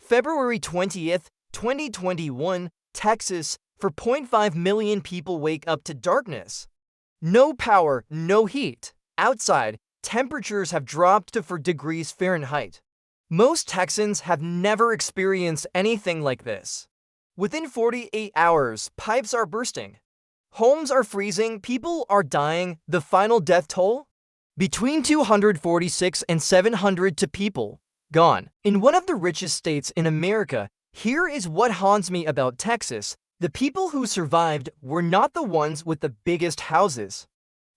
February 20th, 2021, Texas, 4.5 million people wake up to darkness. No power, no heat. Outside, temperatures have dropped to 4 degrees Fahrenheit. Most Texans have never experienced anything like this. Within 48 hours, pipes are bursting. Homes are freezing, people are dying. The final death toll? Between 246 and 700 to people gone. In one of the richest states in America, here is what haunts me about Texas. The people who survived were not the ones with the biggest houses.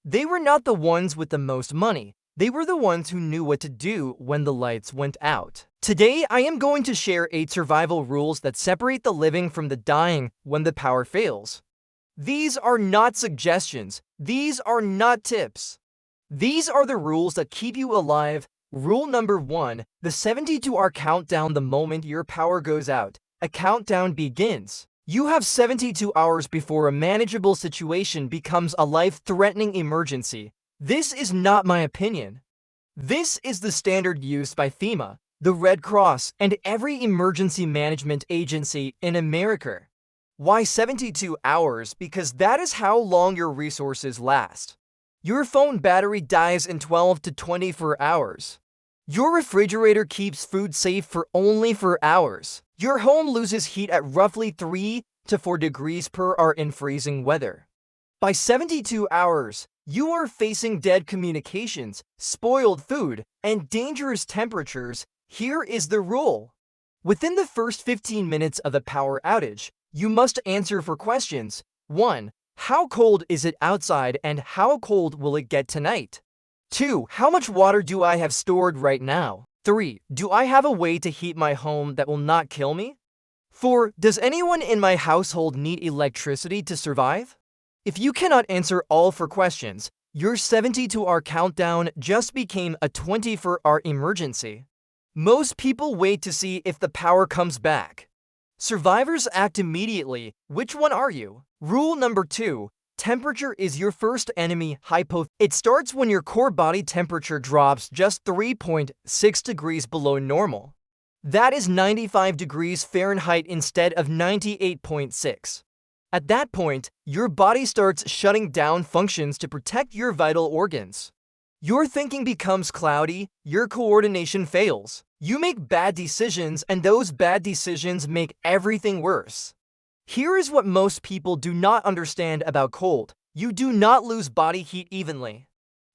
They were not the ones with the most money. They were the ones who knew what to do when the lights went out. Today, I am going to share 8 survival rules that separate the living from the dying when the power fails. These are not suggestions. These are not tips. These are the rules that keep you alive. Rule number 1, the 72-hour countdown. The moment your power goes out, a countdown begins. You have 72 hours before a manageable situation becomes a life-threatening emergency. This is not my opinion. This is the standard used by FEMA, the Red Cross, and every emergency management agency in America. Why 72 hours? Because that is how long your resources last. Your phone battery dies in 12 to 24 hours. Your refrigerator keeps food safe for only 4 hours. Your home loses heat at roughly 3 to 4 degrees per hour in freezing weather. By 72 hours, you are facing dead communications, spoiled food, and dangerous temperatures. Here is the rule. Within the first 15 minutes of a power outage, you must answer 4 questions. 1. How cold is it outside and how cold will it get tonight? 2. How much water do I have stored right now? 3. Do I have a way to heat my home that will not kill me? 4. Does anyone in my household need electricity to survive? If you cannot answer all 4 questions, your 72-hour countdown just became a 24-hour emergency. Most people wait to see if the power comes back. Survivors act immediately. Which one are you? Rule number 2. Temperature is your first enemy. It starts when your core body temperature drops just 3.6 degrees below normal. That is 95 degrees Fahrenheit instead of 98.6. At that point, your body starts shutting down functions to protect your vital organs. Your thinking becomes cloudy, your coordination fails. You make bad decisions, and those bad decisions make everything worse. Here is what most people do not understand about cold. You do not lose body heat evenly.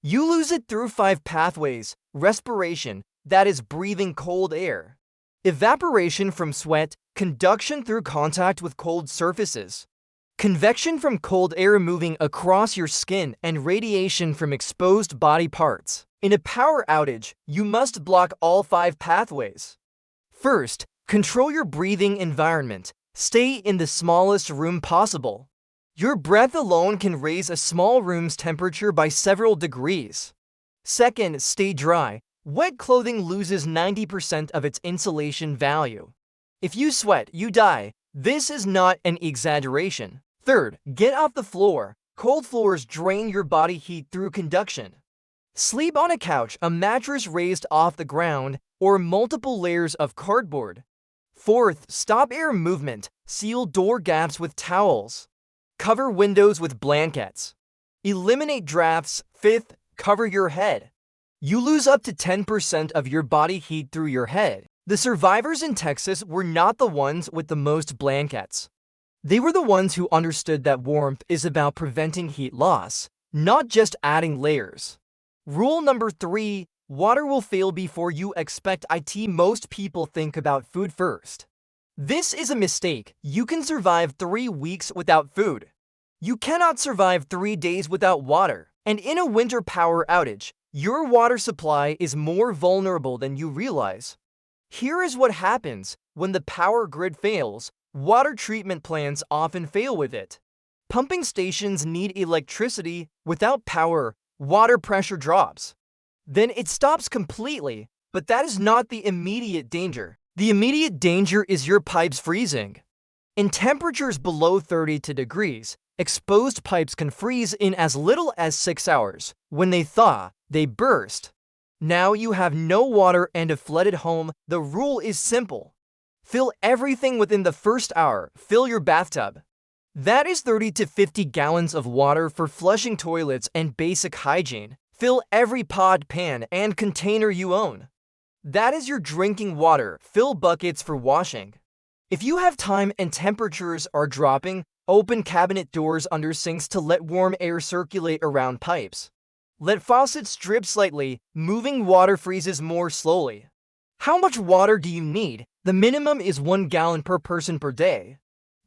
You lose it through 5 pathways. Respiration, that is breathing cold air. Evaporation from sweat, conduction through contact with cold surfaces. Convection from cold air moving across your skin, and radiation from exposed body parts. In a power outage, you must block all 5 pathways. First, control your breathing environment. Stay in the smallest room possible. Your breath alone can raise a small room's temperature by several degrees. Second, stay dry. Wet clothing loses 90% of its insulation value. If you sweat, you die. This is not an exaggeration. Third, get off the floor. Cold floors drain your body heat through conduction. Sleep on a couch, a mattress raised off the ground, or multiple layers of cardboard. Fourth, stop air movement. Seal door gaps with towels. Cover windows with blankets. Eliminate drafts. Fifth, cover your head. You lose up to 10% of your body heat through your head. The survivors in Texas were not the ones with the most blankets. They were the ones who understood that warmth is about preventing heat loss, not just adding layers. Rule number 3, water will fail before you expect it. Most people think about food first. This is a mistake. You can survive 3 weeks without food. You cannot survive 3 days without water. And in a winter power outage, your water supply is more vulnerable than you realize. Here is what happens when the power grid fails. Water treatment plants often fail with it. Pumping stations need electricity. Without power, water pressure drops. Then it stops completely, but that is not the immediate danger. The immediate danger is your pipes freezing. In temperatures below 32 degrees, exposed pipes can freeze in as little as 6 hours. When they thaw, they burst. Now you have no water and a flooded home. The rule is simple. Fill everything within the first hour. Fill your bathtub. That is 30 to 50 gallons of water for flushing toilets and basic hygiene. Fill every pot, pan, and container you own. That is your drinking water. Fill buckets for washing. If you have time and temperatures are dropping, open cabinet doors under sinks to let warm air circulate around pipes. Let faucets drip slightly. Moving water freezes more slowly. How much water do you need? The minimum is 1 gallon per person per day.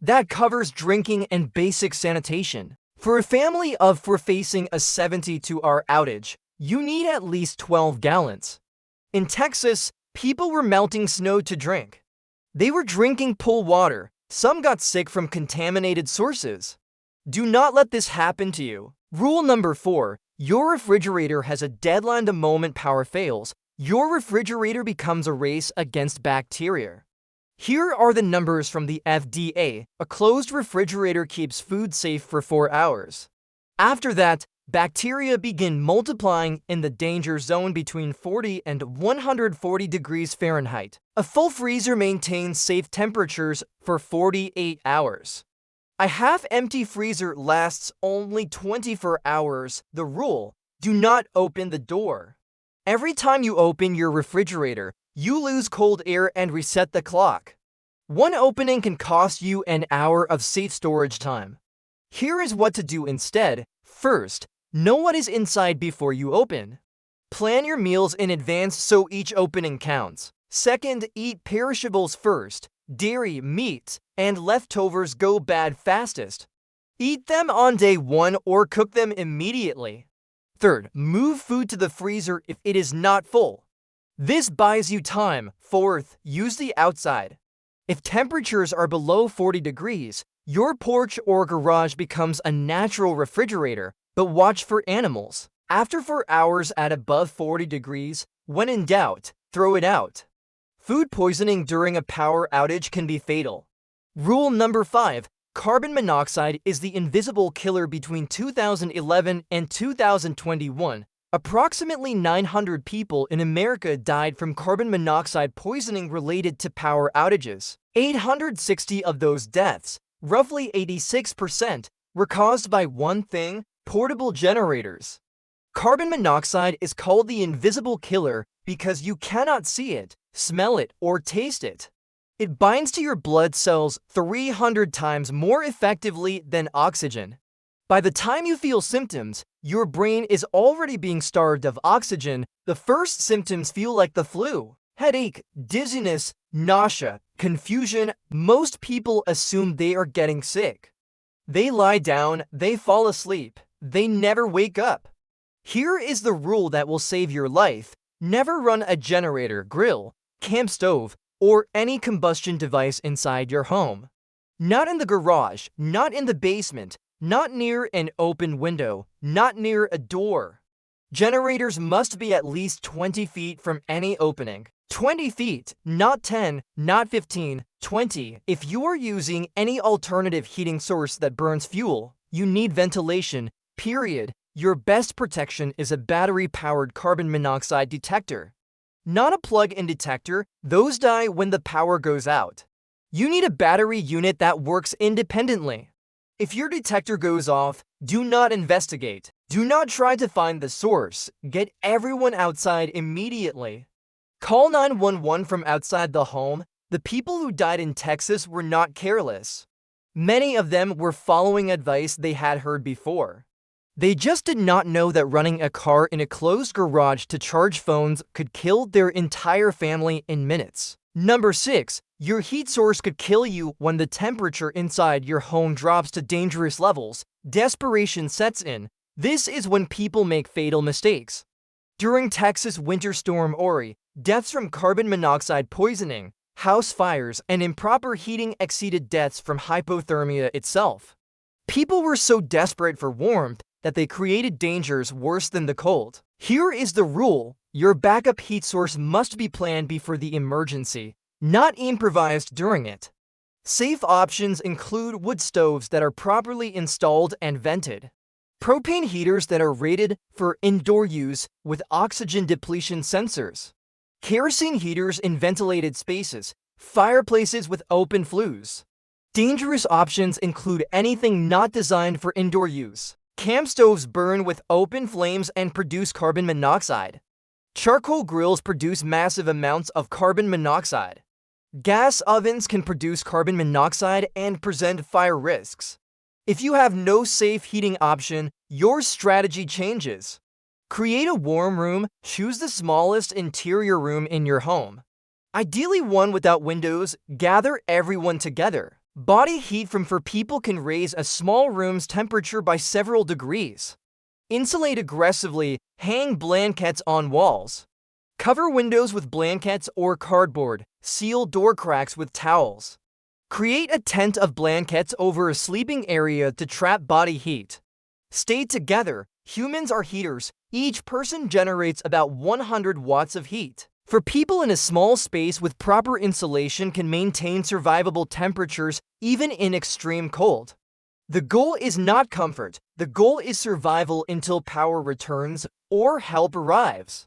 That covers drinking and basic sanitation. For a family of 4 facing a 72-hour outage, you need at least 12 gallons. In Texas, people were melting snow to drink. They were drinking pool water. Some got sick from contaminated sources. Do not let this happen to you. Rule number 4. Your refrigerator has a deadline the moment power fails. Your refrigerator becomes a race against bacteria. Here are the numbers from the FDA. A closed refrigerator keeps food safe for 4 hours. After that, bacteria begin multiplying in the danger zone between 40 and 140 degrees Fahrenheit. A full freezer maintains safe temperatures for 48 hours. A half-empty freezer lasts only 24 hours. The rule: do not open the door. Every time you open your refrigerator, you lose cold air and reset the clock. One opening can cost you an hour of safe storage time. Here is what to do instead. First, know what is inside before you open. Plan your meals in advance so each opening counts. Second, eat perishables first. Dairy, meat, and leftovers go bad fastest. Eat them on day 1 or cook them immediately. Third, move food to the freezer if it is not full. This buys you time. Fourth, use the outside. If temperatures are below 40 degrees, your porch or garage becomes a natural refrigerator, but watch for animals. After 4 hours at above 40 degrees, when in doubt, throw it out. Food poisoning during a power outage can be fatal. Rule number 5. Carbon monoxide is the invisible killer. Between 2011 and 2021. Approximately 900 people in America died from carbon monoxide poisoning related to power outages. 860 of those deaths, roughly 86%, were caused by one thing: portable generators. Carbon monoxide is called the invisible killer because you cannot see it, smell it, or taste it. It binds to your blood cells 300 times more effectively than oxygen. By the time you feel symptoms, your brain is already being starved of oxygen. The first symptoms feel like the flu: headache, dizziness, nausea, confusion. Most people assume they are getting sick. They lie down, they fall asleep, they never wake up. Here is the rule that will save your life: never run a generator, grill, camp stove, or any combustion device inside your home. Not in the garage, not in the basement, not near an open window, not near a door. Generators must be at least 20 feet from any opening. 20 feet, not 10, not 15, 20. If you are using any alternative heating source that burns fuel, you need ventilation, period. Your best protection is a battery-powered carbon monoxide detector. Not a plug-in detector. Those die when the power goes out. You need a battery unit that works independently. If your detector goes off, do not investigate. Do not try to find the source. Get everyone outside immediately. Call 911 from outside the home. The people who died in Texas were not careless. Many of them were following advice they had heard before. They just did not know that running a car in a closed garage to charge phones could kill their entire family in minutes. Number 6. Your heat source could kill you. When the temperature inside your home drops to dangerous levels, desperation sets in. This is when people make fatal mistakes. During Texas winter storm Ori, deaths from carbon monoxide poisoning, house fires, and improper heating exceeded deaths from hypothermia itself. People were so desperate for warmth that they created dangers worse than the cold. Here is the rule: your backup heat source must be planned before the emergency, not improvised during it. Safe options include wood stoves that are properly installed and vented, propane heaters that are rated for indoor use with oxygen depletion sensors, kerosene heaters in ventilated spaces, Fireplaces with open flues. Dangerous options include anything not designed for indoor use. Camp stoves burn with open flames and produce carbon monoxide. Charcoal grills produce massive amounts of carbon monoxide. Gas ovens can produce carbon monoxide and present fire risks. If you have no safe heating option, your strategy changes. Create a warm room. Choose the smallest interior room in your home. Ideally one without windows. Gather everyone together. Body heat from 4 people can raise a small room's temperature by several degrees. Insulate aggressively. Hang blankets on walls. Cover windows with blankets or cardboard. Seal door cracks with towels. Create a tent of blankets over a sleeping area to trap body heat. Stay together. Humans are heaters. Each person generates about 100 watts of heat. For people in a small space with proper insulation can maintain survivable temperatures even in extreme cold. The goal is not comfort. The goal is survival until power returns or help arrives.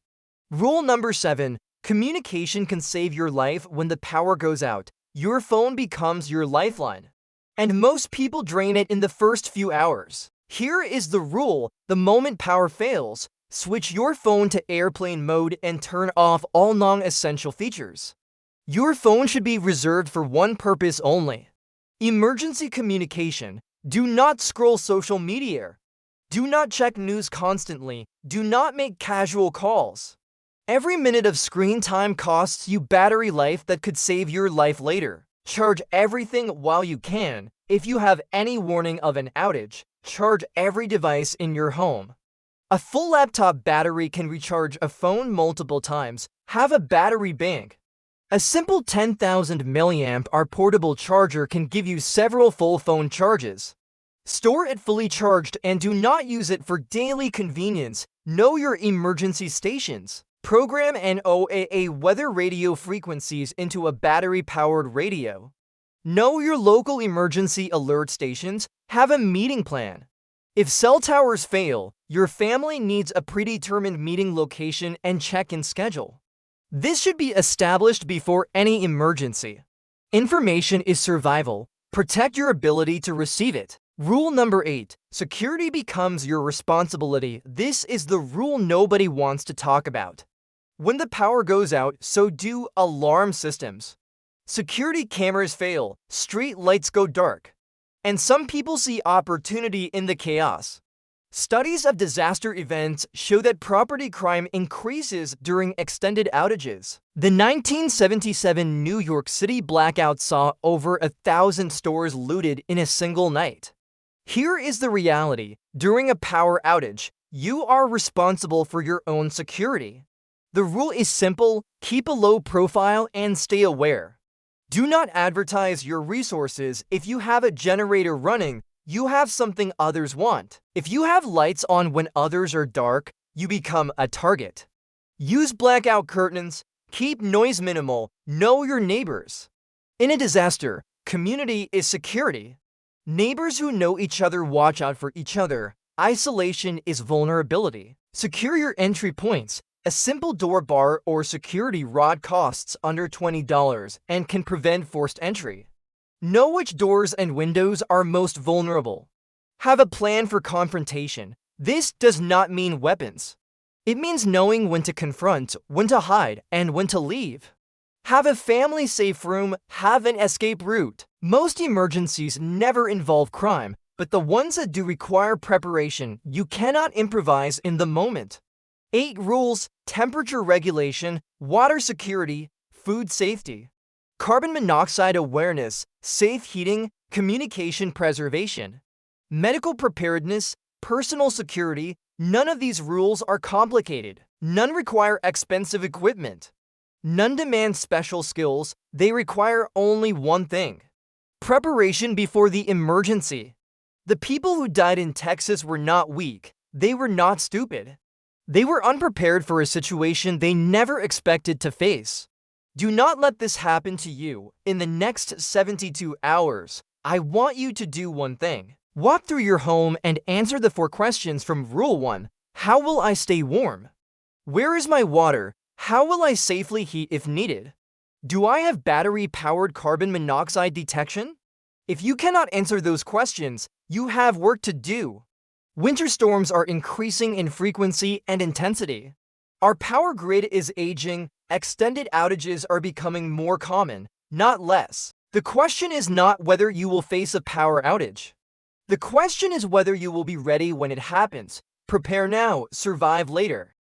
Rule number 7. Communication can save your life when the power goes out. Your phone becomes your lifeline. And most people drain it in the first few hours. Here is the rule: the moment power fails, switch your phone to airplane mode and turn off all non-essential features. Your phone should be reserved for one purpose only: emergency communication. Do not scroll social media. Do not check news constantly. Do not make casual calls. Every minute of screen time costs you battery life that could save your life later. Charge everything while you can. If you have any warning of an outage, charge every device in your home. A full laptop battery can recharge a phone multiple times. Have a battery bank. A simple 10,000 mAh portable charger can give you several full phone charges. Store it fully charged and do not use it for daily convenience. Know your emergency stations. Program NOAA weather radio frequencies into a battery-powered radio. Know your local emergency alert stations. Have a meeting plan. If cell towers fail, your family needs a predetermined meeting location and check-in schedule. This should be established before any emergency. Information is survival. Protect your ability to receive it. Rule number 8. Security becomes your responsibility. This is the rule nobody wants to talk about. When the power goes out, so do alarm systems. Security cameras fail, street lights go dark, and some people see opportunity in the chaos. Studies of disaster events show that property crime increases during extended outages. The 1977 New York City blackout saw over 1,000 stores looted in a single night. Here is the reality: during a power outage, you are responsible for your own security. The rule is simple: keep a low profile and stay aware. Do not advertise your resources. If you have a generator running, you have something others want. If you have lights on when others are dark, you become a target. Use blackout curtains. Keep noise minimal. Know your neighbors. In a disaster, community is security. Neighbors who know each other watch out for each other. Isolation is vulnerability. Secure your entry points. A simple door bar or security rod costs under $20 and can prevent forced entry. Know which doors and windows are most vulnerable. Have a plan for confrontation. This does not mean weapons. It means knowing when to confront, when to hide, and when to leave. Have a family-safe room. Have an escape route. Most emergencies never involve crime, but the ones that do require preparation. You cannot improvise in the moment. 8 rules: temperature regulation, water security, food safety, carbon monoxide awareness, safe heating, communication preservation, medical preparedness, personal security. None of these rules are complicated. None require expensive equipment. None demand special skills. They require only one thing: preparation before the emergency. The people who died in Texas were not weak. They were not stupid. They were unprepared for a situation they never expected to face. Do not let this happen to you. In the next 72 hours, I want you to do one thing. Walk through your home and answer the 4 questions from Rule 1. How will I stay warm? Where is my water? How will I safely heat if needed? Do I have battery-powered carbon monoxide detection? If you cannot answer those questions, you have work to do. Winter storms are increasing in frequency and intensity. Our power grid is aging, extended outages are becoming more common, not less. The question is not whether you will face a power outage. The question is whether you will be ready when it happens. Prepare now, survive later.